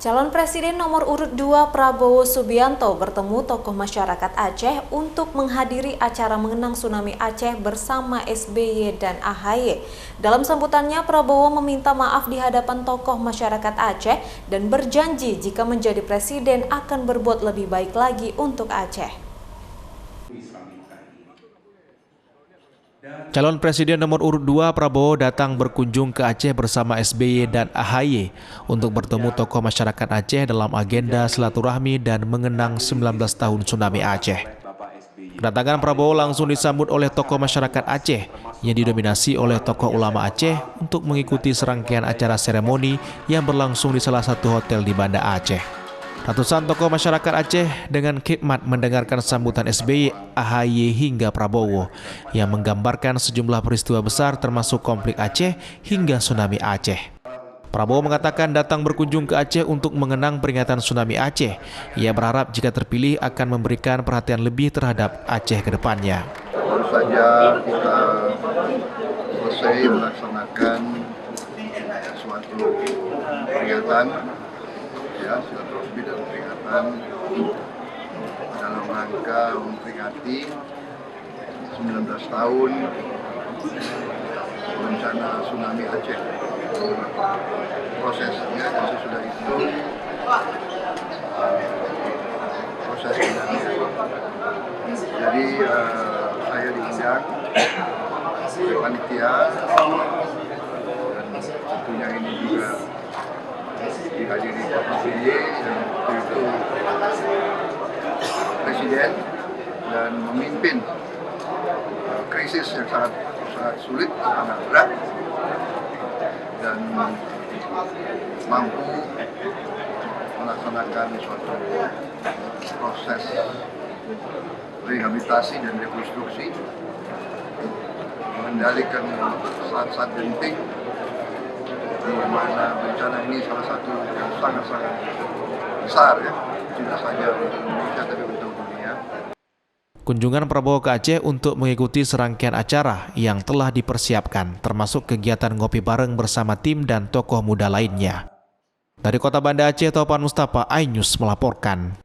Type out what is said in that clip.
Calon Presiden nomor urut 2 Prabowo Subianto bertemu tokoh masyarakat Aceh untuk menghadiri acara mengenang tsunami Aceh bersama SBY dan AHY. Dalam sambutannya, Prabowo meminta maaf di hadapan tokoh masyarakat Aceh dan berjanji jika menjadi presiden akan berbuat lebih baik lagi untuk Aceh. Calon Presiden nomor urut 2 Prabowo datang berkunjung ke Aceh bersama SBY dan AHY untuk bertemu tokoh masyarakat Aceh dalam agenda silaturahmi dan mengenang 19 tahun tsunami Aceh. Kedatangan Prabowo langsung disambut oleh tokoh masyarakat Aceh yang didominasi oleh tokoh ulama Aceh untuk mengikuti serangkaian acara seremoni yang berlangsung di salah satu hotel di Banda Aceh. Ratusan tokoh masyarakat Aceh dengan khidmat mendengarkan sambutan SBY, AHY hingga Prabowo yang menggambarkan sejumlah peristiwa besar termasuk konflik Aceh hingga tsunami Aceh. Prabowo mengatakan datang berkunjung ke Aceh untuk mengenang peringatan tsunami Aceh. Ia berharap jika terpilih akan memberikan perhatian lebih terhadap Aceh ke depannya. Baru saja kita selesai melaksanakan suatu peringatan, silaturahmi dan peringatan dalam rangka memperingati 19 tahun bencana tsunami Aceh. Prosesnya sesudah itu proses pidana. Jadi saya diundang oleh panitia dan tentunya ini juga dihadiri Pak SBY dan itu Presiden dan memimpin krisis yang sangat sulit, sangat berat dan mampu melaksanakan suatu proses rehabilitasi dan rekonstruksi, mengendalikan saat-saat genting di mana bencana ini salah satu yang sangat-sangat besar tidak saja untuk Indonesia tapi untuk dunia. Kunjungan Prabowo ke Aceh untuk mengikuti serangkaian acara yang telah dipersiapkan, termasuk kegiatan ngopi bareng bersama tim dan tokoh muda lainnya. Dari Kota Banda Aceh, Taufan Mustafa, iNews melaporkan.